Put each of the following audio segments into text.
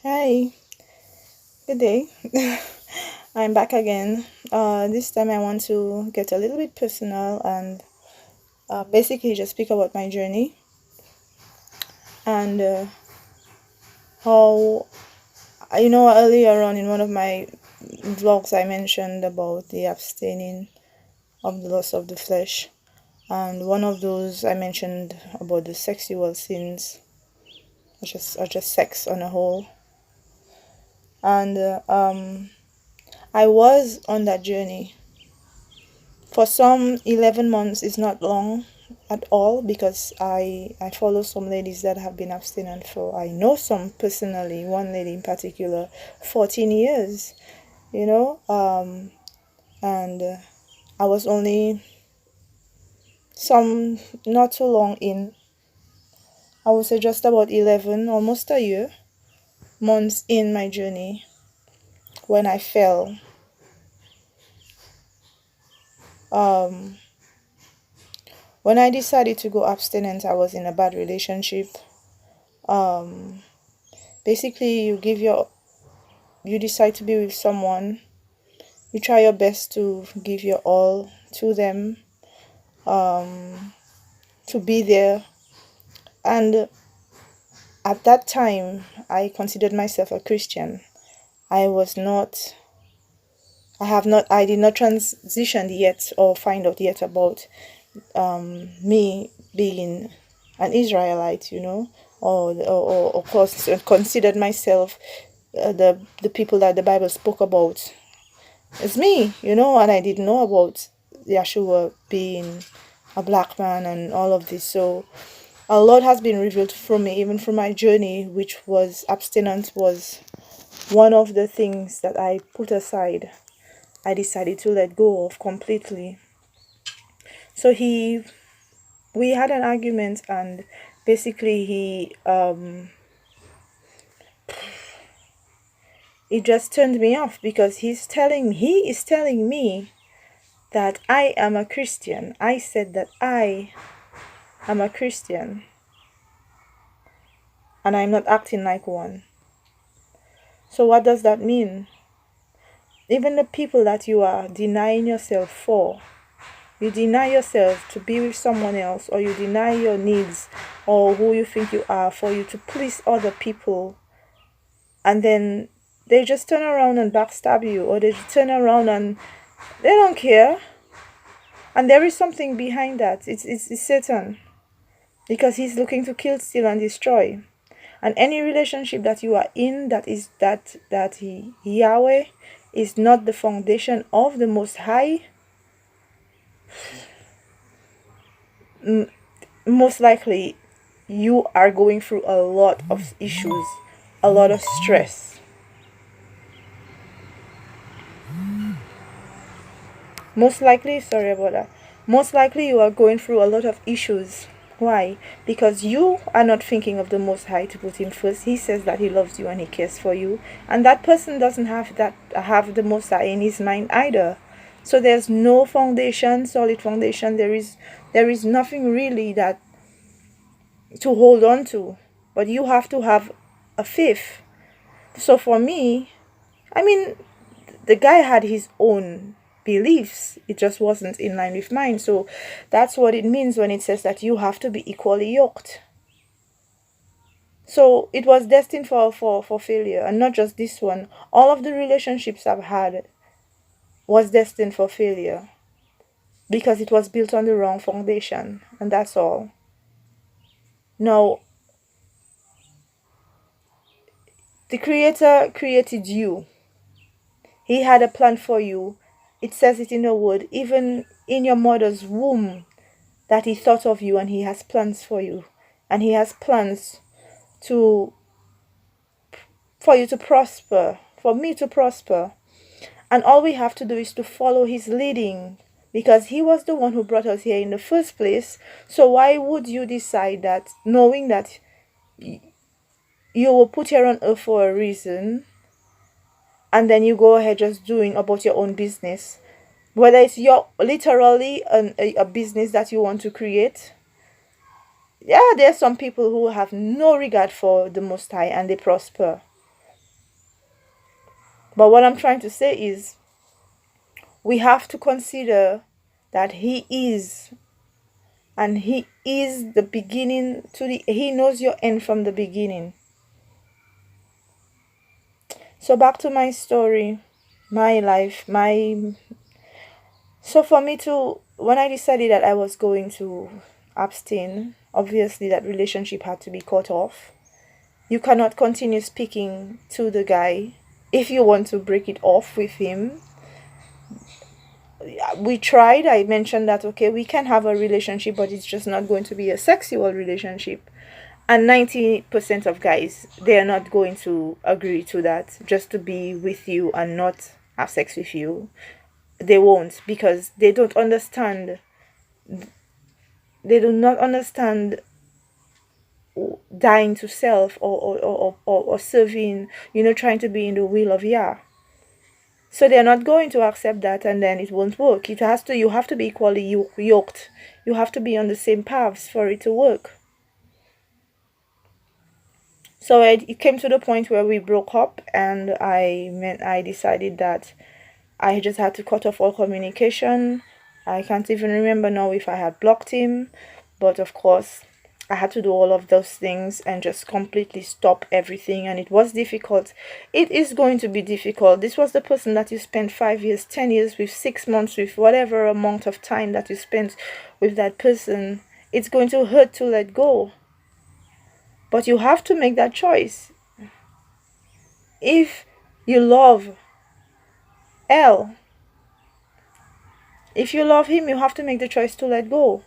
Hi, good day. I'm back again. This time I want to get a little bit personal and basically just speak about my journey and how, earlier on in one of my vlogs I mentioned about the abstaining of the loss of the flesh. And one of those I mentioned about the sexual sins, or just sex on a whole. And I was on that journey. For some, 11 months is not long at all because I follow some ladies that have been abstinent for, I know some personally, one lady in particular, 14 years, you know, and I was only some not too long in, I would say just about 11, almost a year, months in my journey when I fell. Um, when I decided to go abstinent, I was in a bad relationship. Um, Basically, you decide to be with someone, you try your best to give your all to them, um, to be there. And at that time, I considered myself a Christian. I was not, I did not transition yet or find out yet about me being an Israelite, or of course considered myself the people that the Bible spoke about. It's me, and I didn't know about Yeshua being a black man and all of this. So a lot has been revealed from me, even from my journey, which was abstinence was one of the things that I put aside. I decided to let go of completely. So we had an argument, and basically he just turned me off because he is telling me that I am a Christian. I said that I am a Christian and I'm not acting like one. So what does that mean? Even the people that you are denying yourself for, you deny yourself to be with someone else, or you deny your needs or who you think you are for you to please other people, and then they just turn around and backstab you, or they turn around and they don't care. And there is something behind that. It's Satan, because he's looking to kill, steal, and destroy. And any relationship that you are in that Yahweh is not the foundation of the Most High, most likely you are going through a lot of issues, a lot of stress. Most likely, sorry about that. Most likely you are going through a lot of issues. Why? Because you are not thinking of the Most High to put him first. He says that he loves you and he cares for you, and that person doesn't have the Most High in his mind either. So there's no foundation, solid foundation. There is nothing really that to hold on to, but you have to have a faith. So for me, I mean, the guy had his own beliefs, it just wasn't in line with mine. So that's what it means when it says that you have to be equally yoked. So it was destined for failure, and not just this one. All of the relationships I've had was destined for failure because it was built on the wrong foundation, and that's all. Now, the Creator created you. He had a plan for you. It says it in the word, even in your mother's womb, that he thought of you and he has plans for you. And he has plans to for you to prosper, for me to prosper. And all we have to do is to follow his leading, because he was the one who brought us here in the first place. So why would you decide that, knowing that you were put here on earth for a reason, and then you go ahead just doing about your own business, whether it's your literally a business that you want to create. Yeah, there's some people who have no regard for the Most High and they prosper. But what I'm trying to say is, we have to consider that he is, and he is the beginning to the, he knows your end from the beginning. So back to my story, my life, so for me to, when I decided that I was going to abstain, obviously that relationship had to be cut off. You cannot continue speaking to the guy if you want to break it off with him. We tried, I mentioned that, okay, we can have a relationship, but it's just not going to be a sexual relationship. And 90% of guys, they are not going to agree to that, just to be with you and not have sex with you. They won't, because they don't understand. They do not understand dying to self, or serving, trying to be in the will of Yah. So they're not going to accept that, and then it won't work. You have to be equally yoked. You have to be on the same paths for it to work. So it came to the point where we broke up, and I decided that I just had to cut off all communication. I can't even remember now if I had blocked him, but of course I had to do all of those things and just completely stop everything, and it was difficult. It is going to be difficult. This was the person that you spent 5 years, 10 years with, 6 months with, whatever amount of time that you spent with that person. It's going to hurt to let go. But you have to make that choice. If you love L, if you love him, you have to make the choice to let go.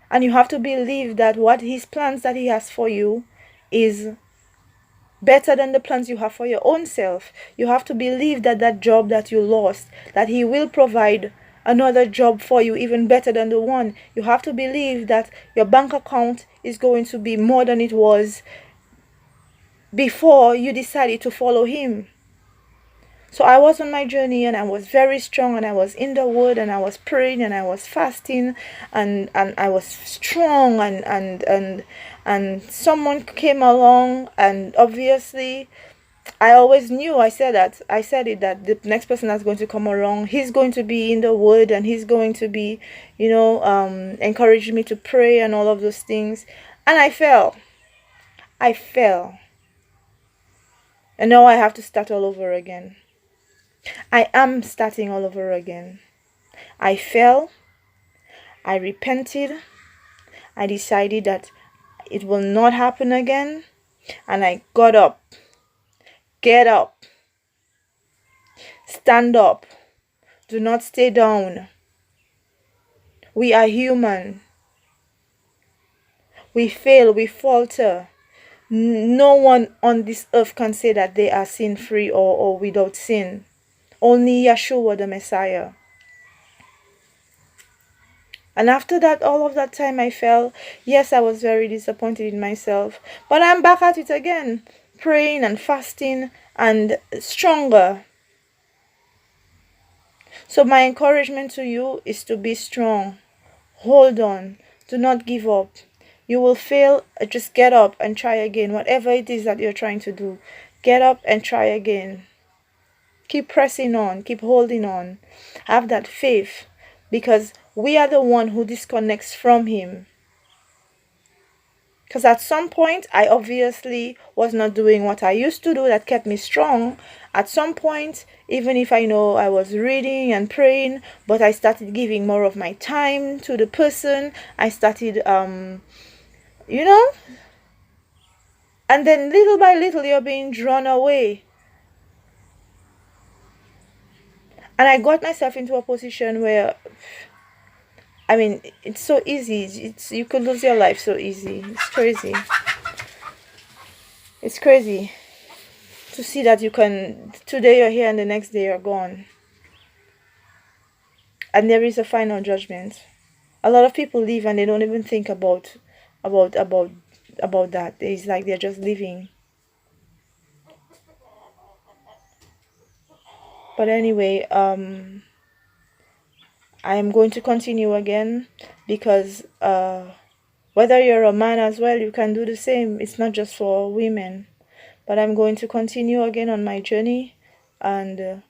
And you have to believe that what his plans that he has for you is better than the plans you have for your own self. You have to believe that that job that you lost, that he will provide another job for you even better than the one. You have to believe that your bank account is going to be more than it was before you decided to follow him. So I was on my journey, and I was very strong, and I was in the word, and I was praying, and I was fasting, and I was strong, and someone came along, and obviously I always knew, I said it, that the next person that's going to come along, he's going to be in the word, and he's going to be, encouraging me to pray and all of those things. And I fell. And now I have to start all over again. I am starting all over again. I fell. I repented. I decided that it will not happen again. And I got up. Get up. Stand up. Do not stay down. We are human. We fail. We falter. No one on this earth can say that they are sin-free or without sin. Only Yeshua the Messiah. And after that, all of that time I fell. Yes, I was very disappointed in myself. But I'm back at it again. Praying and fasting and stronger. So my encouragement to you is to be strong. Hold on. Do not give up. You will fail. Just get up and try again. Whatever it is that you're trying to do, get up and try again. Keep pressing on. Keep holding on. Have that faith, because we are the one who disconnects from him. Because at some point, I obviously was not doing what I used to do that kept me strong. At some point, even if I know I was reading and praying, but I started giving more of my time to the person. I started, and then little by little, you're being drawn away. And I got myself into a position where, it's so easy. You could lose your life so easy. It's crazy. It's crazy to see that you can, today you're here and the next day you're gone. And there is a final judgment. A lot of people leave and they don't even think about that. It's like they're just living. But anyway, I am going to continue again, because whether you're a man as well, you can do the same. It's not just for women. But I'm going to continue again on my journey, and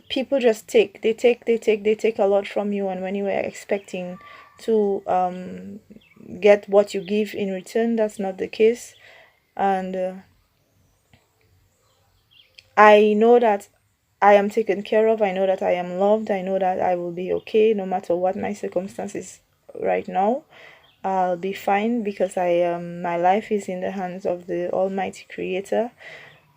people just they take a lot from you, and when you were expecting to get what you give in return, that's not the case. And I know that I am taken care of. I know that I am loved. I know that I will be okay no matter what my circumstances right now. I'll be fine because my life is in the hands of the Almighty Creator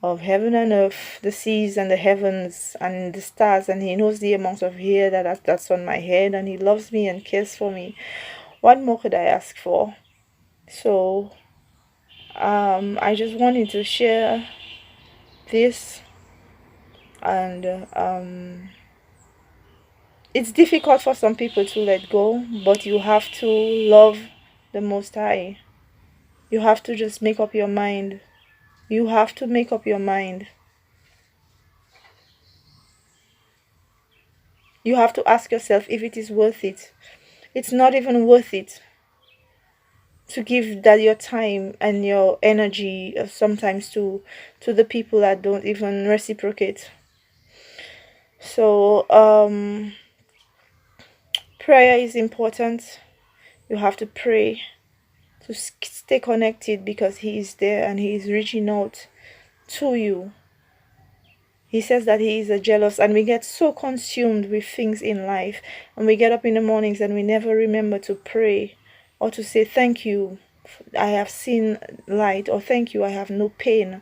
of heaven and earth, the seas and the heavens and the stars, and He knows the amount of hair that's on my head, and He loves me and cares for me. What more could I ask for? So I just wanted to share this, and it's difficult for some people to let go, but you have to love the Most High. You have to just make up your mind. You have to make up your mind. You have to ask yourself if it is worth it. It's not even worth it to give that your time and your energy sometimes to the people that don't even reciprocate. So prayer is important. You have to pray to stay connected because He is there and He is reaching out to you. He says that He is a jealous, and we get so consumed with things in life, and we get up in the mornings and we never remember to pray or to say thank you, I have seen light, or thank you, I have no pain.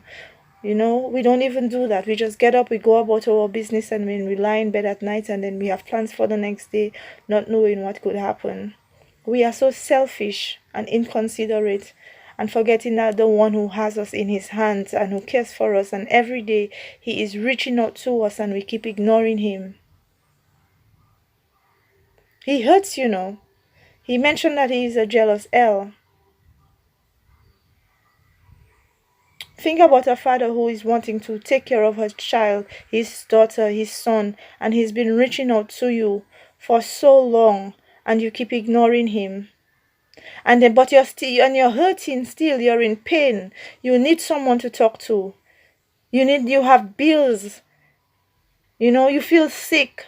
We don't even do that. We just get up, we go about our business, and when we lie in bed at night, and then we have plans for the next day, not knowing what could happen. We are so selfish and inconsiderate, and forgetting that the one who has us in His hands and who cares for us, and every day He is reaching out to us, and we keep ignoring Him. He hurts, He mentioned that He is a jealous L. Think about a father who is wanting to take care of his child, his daughter, his son, and he's been reaching out to you for so long, and you keep ignoring him. And then, but you're hurting still, you're in pain. You need someone to talk to. You have bills. You feel sick.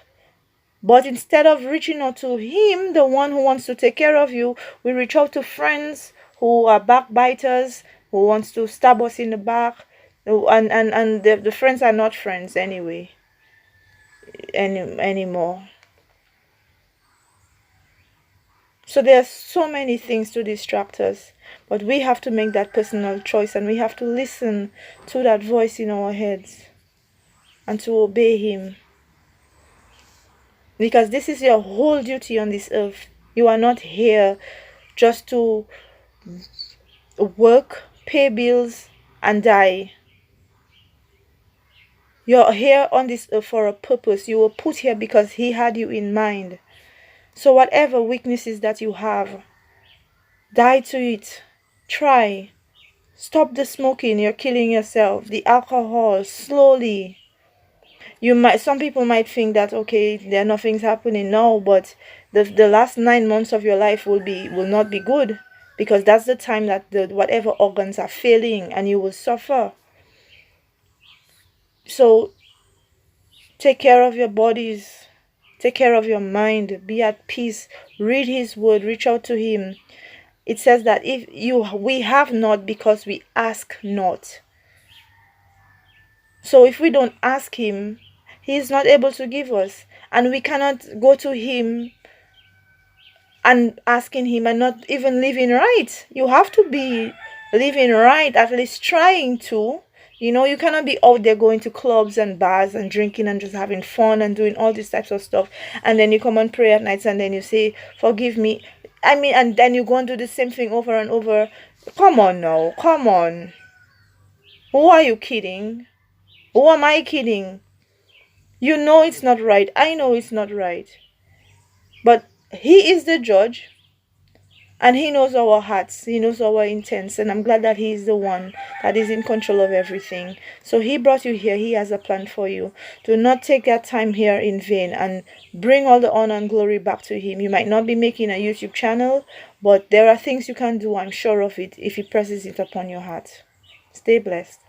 But instead of reaching out to Him, the one who wants to take care of you, we reach out to friends who are backbiters, who wants to stab us in the back, and the friends are not friends anyway anymore. So there's so many things to distract us, but we have to make that personal choice, and we have to listen to that voice in our heads and to obey Him, because this is your whole duty on this earth. You are not here just to work, pay bills, and die. You're here on this earth for a purpose. You were put here because He had you in mind. So whatever weaknesses that you have, die to it. Try. Stop the smoking. You're killing yourself. The alcohol, slowly. Some people might think that, okay, there nothing's happening now, but the last 9 months of your life will not be good, because that's the time that whatever organs are failing, and you will suffer. So take care of your bodies, take care of your mind, be at peace, read His word, reach out to Him. It says that we have not because we ask not. So if we don't ask Him, He is not able to give us, and we cannot go to Him and asking Him and not even living right. You have to be living right, at least trying to. You cannot be out there going to clubs and bars and drinking and just having fun and doing all these types of stuff, and then you come and pray at night, and then you say, forgive me. And then you go and do the same thing over and over. Come on now, come on. Who are you kidding? Who am I kidding? You know it's not right. I know it's not right. But He is the judge, and He knows our hearts. He knows our intents. And I'm glad that He is the one that is in control of everything. So He brought you here. He has a plan for you. Do not take that time here in vain, and bring all the honor and glory back to Him. You might not be making a YouTube channel, but there are things you can do, I'm sure of it, if He presses it upon your heart. Stay blessed.